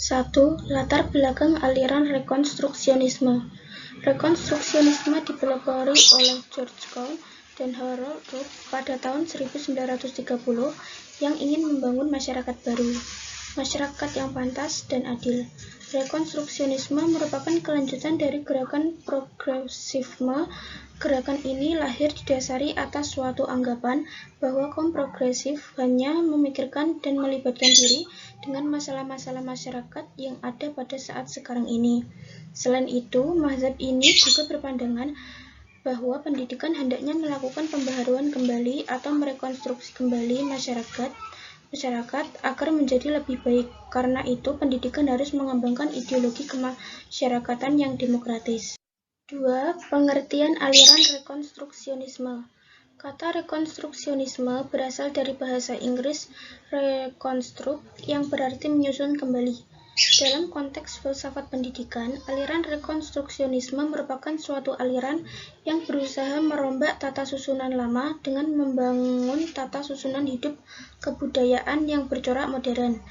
Satu, latar belakang aliran rekonstruksionisme. Rekonstruksionisme dipelopori oleh George Cole dan Harold Root pada tahun 1930 yang ingin membangun masyarakat baru, masyarakat yang pantas dan adil. Rekonstruksionisme merupakan kelanjutan dari gerakan progresifme. Gerakan ini lahir didasari atas suatu anggapan bahwa kaum progresif hanya memikirkan dan melibatkan diri dengan masalah-masalah masyarakat yang ada pada saat sekarang ini. Selain itu, mazhab ini juga berpandangan bahwa pendidikan hendaknya melakukan pembaharuan kembali atau merekonstruksi kembali masyarakat agar menjadi lebih baik. Karena itu, pendidikan harus mengembangkan ideologi kemasyarakatan yang demokratis. 2. Pengertian aliran rekonstruksionisme. Kata rekonstruksionisme berasal dari bahasa Inggris reconstruct yang berarti menyusun kembali. Dalam konteks filsafat pendidikan, aliran rekonstruksionisme merupakan suatu aliran yang berusaha merombak tata susunan lama dengan membangun tata susunan hidup kebudayaan yang bercorak modern.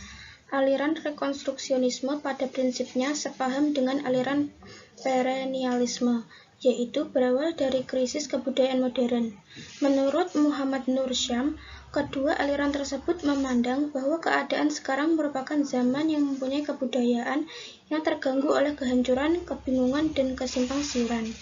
Aliran rekonstruksionisme pada prinsipnya sepaham dengan aliran perennialisme, yaitu berawal dari krisis kebudayaan modern. Menurut Muhammad Nur Syam, kedua aliran tersebut memandang bahwa keadaan sekarang merupakan zaman yang mempunyai kebudayaan yang terganggu oleh kehancuran, kebingungan, dan kesimpang-siuran.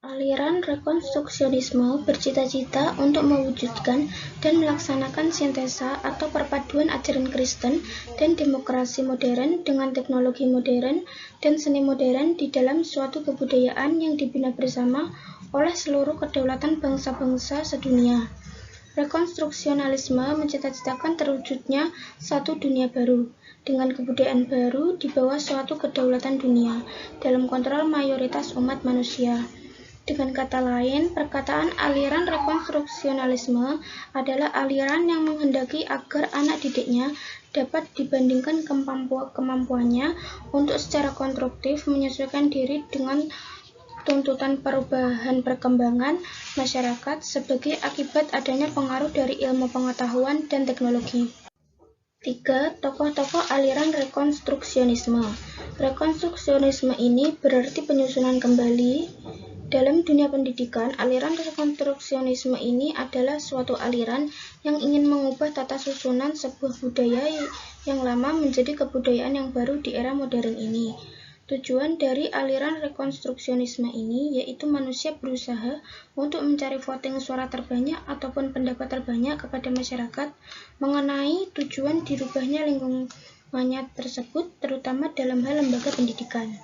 Aliran rekonstruksionisme bercita-cita untuk mewujudkan dan melaksanakan sintesa atau perpaduan ajaran Kristen dan demokrasi modern dengan teknologi modern dan seni modern di dalam suatu kebudayaan yang dibina bersama oleh seluruh kedaulatan bangsa-bangsa sedunia. Rekonstruksionalisme mencita-citakan terwujudnya satu dunia baru, dengan kebudayaan baru di bawah suatu kedaulatan dunia, dalam kontrol mayoritas umat manusia. Dengan kata lain, perkataan aliran rekonstruksionalisme adalah aliran yang menghendaki agar anak didiknya dapat dibandingkan kemampuannya untuk secara konstruktif menyesuaikan diri dengan tuntutan perubahan perkembangan masyarakat sebagai akibat adanya pengaruh dari ilmu pengetahuan dan teknologi. 3. Tokoh-tokoh aliran rekonstruksionisme. Rekonstruksionisme ini berarti penyusunan kembali. Dalam dunia pendidikan, aliran rekonstruksionisme ini adalah suatu aliran yang ingin mengubah tata susunan sebuah budaya yang lama menjadi kebudayaan yang baru di era modern ini. Tujuan dari aliran rekonstruksionisme ini yaitu manusia berusaha untuk mencari voting suara terbanyak ataupun pendapat terbanyak kepada masyarakat mengenai tujuan dirubahnya lingkungannya tersebut, terutama dalam hal lembaga pendidikan.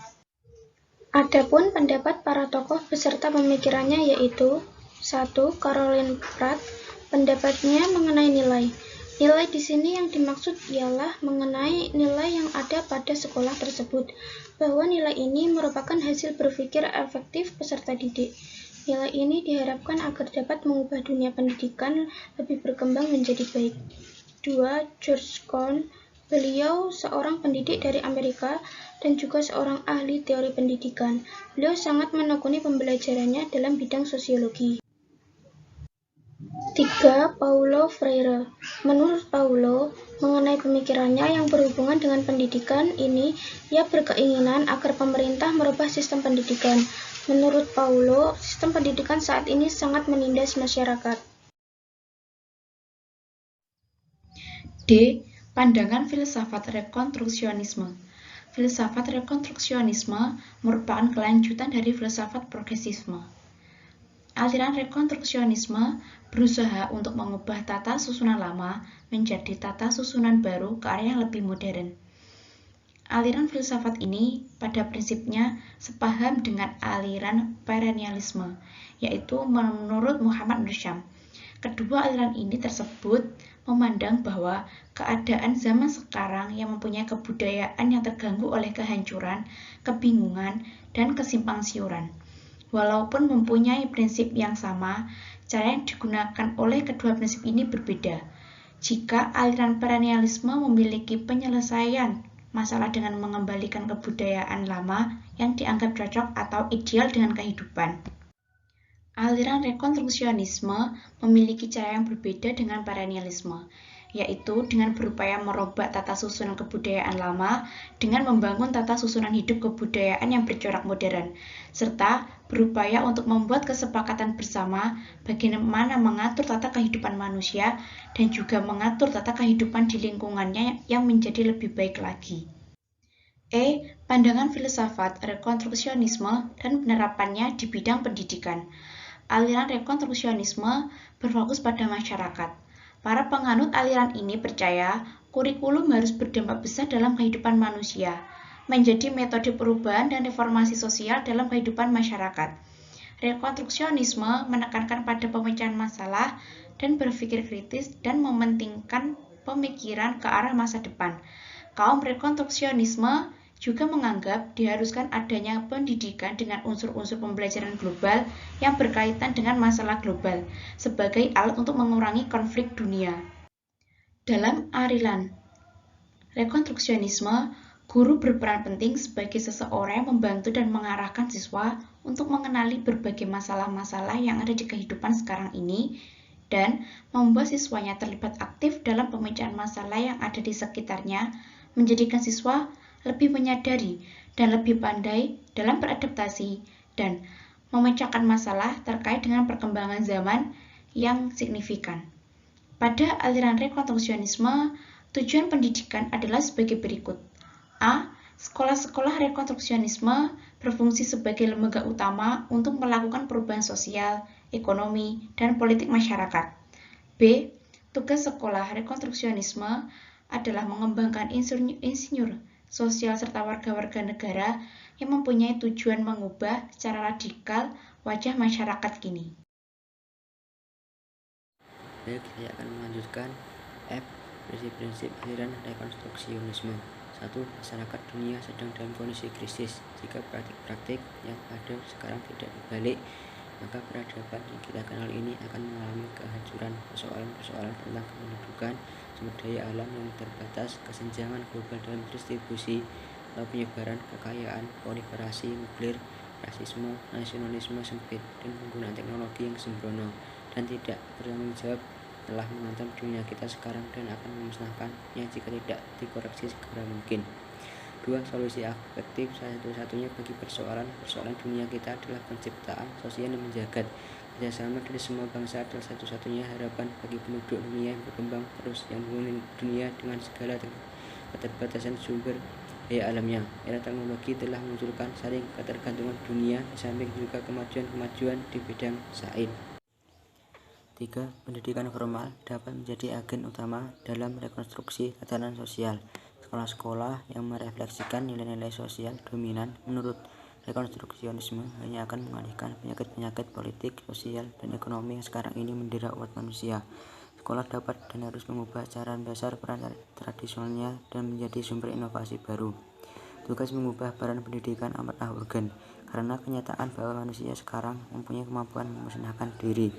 Adapun pendapat para tokoh beserta pemikirannya yaitu 1. Caroline Pratt, pendapatnya mengenai nilai. Nilai di sini yang dimaksud ialah mengenai nilai yang ada pada sekolah tersebut, bahwa nilai ini merupakan hasil berpikir efektif peserta didik. Nilai ini diharapkan agar dapat mengubah dunia pendidikan lebih berkembang menjadi baik. 2. George Cole, beliau seorang pendidik dari Amerika dan juga seorang ahli teori pendidikan. Beliau sangat menekuni pembelajarannya dalam bidang sosiologi. 3. Paulo Freire. Menurut Paulo, mengenai pemikirannya yang berhubungan dengan pendidikan ini, ia berkeinginan agar pemerintah merubah sistem pendidikan. Menurut Paulo, sistem pendidikan saat ini sangat menindas masyarakat. D. Pandangan filsafat rekonstruksionisme. Filsafat rekonstruksionisme merupakan kelanjutan dari filsafat progresisme. Aliran rekonstruksionisme berusaha untuk mengubah tata susunan lama menjadi tata susunan baru ke arah yang lebih modern. Aliran filsafat ini pada prinsipnya sepaham dengan aliran perennialisme, yaitu menurut Muhammad Nur Syam. Kedua aliran ini tersebut memandang bahwa keadaan zaman sekarang yang mempunyai kebudayaan yang terganggu oleh kehancuran, kebingungan, dan kesimpangsiuran. Walaupun mempunyai prinsip yang sama, cara yang digunakan oleh kedua prinsip ini berbeda. Jika aliran perennialisme memiliki penyelesaian masalah dengan mengembalikan kebudayaan lama yang dianggap cocok atau ideal dengan kehidupan. Aliran rekonstruksionisme memiliki cara yang berbeda dengan perennialisme, yaitu dengan berupaya merubah tata susunan kebudayaan lama dengan membangun tata susunan hidup kebudayaan yang bercorak modern, serta berupaya untuk membuat kesepakatan bersama bagaimana mengatur tata kehidupan manusia dan juga mengatur tata kehidupan di lingkungannya yang menjadi lebih baik lagi. Pandangan filsafat rekonstruksionisme dan penerapannya di bidang pendidikan. Aliran rekonstruksionisme berfokus pada masyarakat. Para penganut aliran ini percaya kurikulum harus berdampak besar dalam kehidupan manusia, menjadi metode perubahan dan reformasi sosial dalam kehidupan masyarakat. Rekonstruksionisme menekankan pada pemecahan masalah dan berpikir kritis dan mementingkan pemikiran ke arah masa depan. Kaum rekonstruksionisme juga menganggap diharuskan adanya pendidikan dengan unsur-unsur pembelajaran global yang berkaitan dengan masalah global sebagai alat untuk mengurangi konflik dunia. Dalam aliran rekonstruksionisme, guru berperan penting sebagai seseorang yang membantu dan mengarahkan siswa untuk mengenali berbagai masalah-masalah yang ada di kehidupan sekarang ini dan membuat siswanya terlibat aktif dalam pemecahan masalah yang ada di sekitarnya, menjadikan siswa lebih menyadari dan lebih pandai dalam beradaptasi dan memecahkan masalah terkait dengan perkembangan zaman yang signifikan. Pada aliran rekonstruksionisme, tujuan pendidikan adalah sebagai berikut. Sekolah-sekolah rekonstruksionisme berfungsi sebagai lembaga utama untuk melakukan perubahan sosial, ekonomi, dan politik masyarakat. Tugas sekolah rekonstruksionisme adalah mengembangkan insinyur sosial serta warga-warga negara yang mempunyai tujuan mengubah secara radikal wajah masyarakat kini. Baik, saya akan melanjutkan prinsip-prinsip aliran rekonstruksionisme. 1. Masyarakat dunia sedang dalam kondisi krisis. Jika praktik-praktik yang ada sekarang tidak dibalik, maka peradaban yang kita kenal ini akan mengalami kehancuran. Persoalan-persoalan tentang kependudukan, sumber daya alam yang terbatas, kesenjangan global dalam distribusi atau penyebaran kekayaan, proliferasi nuklir, rasisme, nasionalisme sempit, dan penggunaan teknologi yang sembrono dan tidak bertanggung jawab telah menghantam dunia kita sekarang dan akan memusnahkannya jika tidak dikoreksi segera mungkin. 2. Solusi efektif satu-satunya bagi persoalan dunia kita adalah penciptaan sosial yang menjagat. Kerjasama dari semua bangsa adalah satu-satunya harapan bagi penduduk dunia yang berkembang terus, yang menghuni dunia dengan segala keterbatasan sumber daya alamnya. Era teknologi telah memunculkan saling ketergantungan dunia di samping juga kemajuan di bidang sains. 3. Pendidikan formal dapat menjadi agen utama dalam rekonstruksi tatanan sosial. Sekolah-sekolah yang merefleksikan nilai-nilai sosial dominan menurut rekonstruksionisme hanya akan mengalihkan penyakit-penyakit politik, sosial, dan ekonomi yang sekarang ini mendera umat manusia. Sekolah dapat dan harus mengubah cara dasar peran tradisionalnya dan menjadi sumber inovasi baru. Tugas mengubah peran pendidikan amatlah urgen, karena kenyataan bahwa manusia sekarang mempunyai kemampuan memusnahkan diri.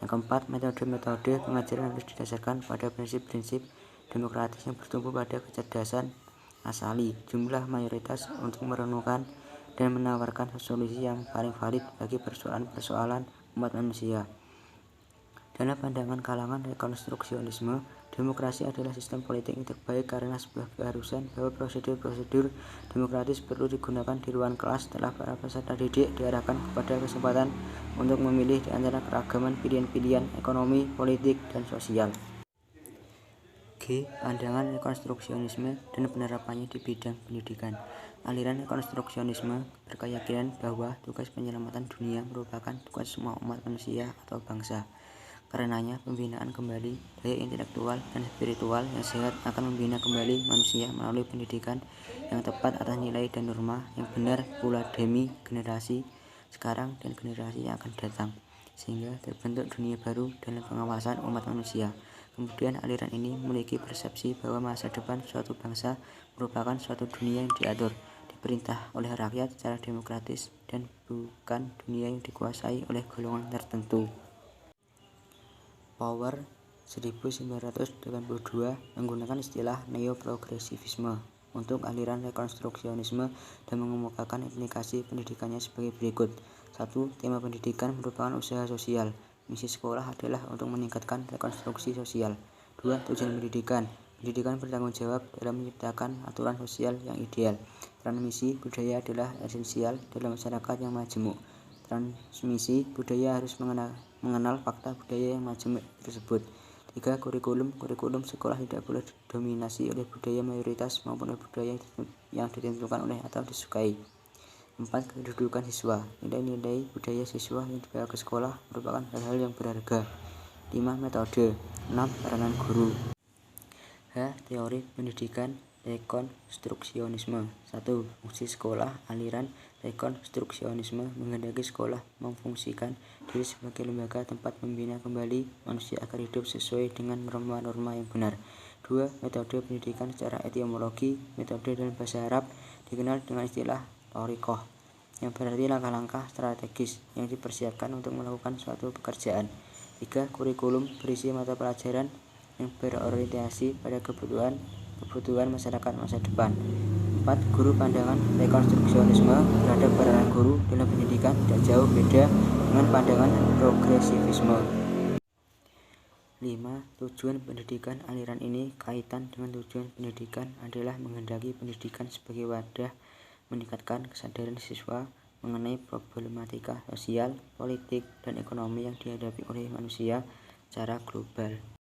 Yang keempat, metode-metode pengajaran harus didasarkan pada prinsip-prinsip demokratis yang bertumbuh pada kecerdasan asali jumlah mayoritas untuk merenungkan dan menawarkan solusi yang paling valid bagi persoalan-persoalan umat manusia. Dalam pandangan kalangan rekonstruksionisme, demokrasi adalah sistem politik yang terbaik karena sebuah keharusan bahwa prosedur-prosedur demokratis perlu digunakan di ruang kelas setelah para peserta didik diarahkan kepada kesempatan untuk memilih di antara keragaman pilihan-pilihan ekonomi, politik, dan sosial. Pandangan rekonstruksionisme dan penerapannya di bidang pendidikan. Aliran rekonstruksionisme berkeyakinan bahwa tugas penyelamatan dunia merupakan tugas semua umat manusia atau bangsa. Karenanya, pembinaan kembali daya intelektual dan spiritual yang sehat akan membina kembali manusia melalui pendidikan yang tepat atas nilai dan norma yang benar pula demi generasi sekarang dan generasi yang akan datang, sehingga terbentuk dunia baru dalam pengawasan umat manusia. Kemudian aliran ini memiliki persepsi bahwa masa depan suatu bangsa merupakan suatu dunia yang diatur, diperintah oleh rakyat secara demokratis dan bukan dunia yang dikuasai oleh golongan tertentu. Power 1982 menggunakan istilah neo-progresivisme. untuk aliran rekonstruksionisme dan mengemukakan implikasi pendidikannya sebagai berikut. 1. Tema pendidikan merupakan usaha sosial. Misi sekolah adalah untuk meningkatkan rekonstruksi sosial. 2. Tujuan pendidikan. Pendidikan bertanggung jawab dalam menciptakan aturan sosial yang ideal. Transmisi budaya adalah esensial dalam masyarakat yang majemuk. Transmisi budaya harus mengenal fakta budaya yang majemuk tersebut. 3. Kurikulum. Kurikulum sekolah tidak boleh didominasi oleh budaya mayoritas maupun oleh budaya yang ditentukan oleh atau disukai. 4. Kedudukan siswa. Nilai-nilai budaya siswa yang dibawa ke sekolah merupakan hal-hal yang berharga. 5. Metode. 6. Peranan guru. Teori pendidikan rekonstruksionisme. 1. Fungsi sekolah. Aliran rekonstruksionisme menghendaki sekolah memfungsikan diri sebagai lembaga tempat membina kembali manusia agar hidup sesuai dengan norma-norma yang benar. 2. Metode pendidikan secara etimologi. Metode dalam bahasa Arab dikenal dengan istilah thoriqah, yang berarti langkah-langkah strategis yang dipersiapkan untuk melakukan suatu pekerjaan. 3. Kurikulum berisi mata pelajaran yang berorientasi pada kebutuhan masyarakat masa depan. 4. Guru. Pandangan rekonstruksionisme terhadap peranan guru dalam pendidikan tidak jauh beda dengan pandangan progresivisme. 5. Tujuan pendidikan. Aliran ini kaitan dengan tujuan pendidikan adalah menghendaki pendidikan sebagai wadah meningkatkan kesadaran siswa mengenai problematika sosial, politik, dan ekonomi yang dihadapi oleh manusia secara global.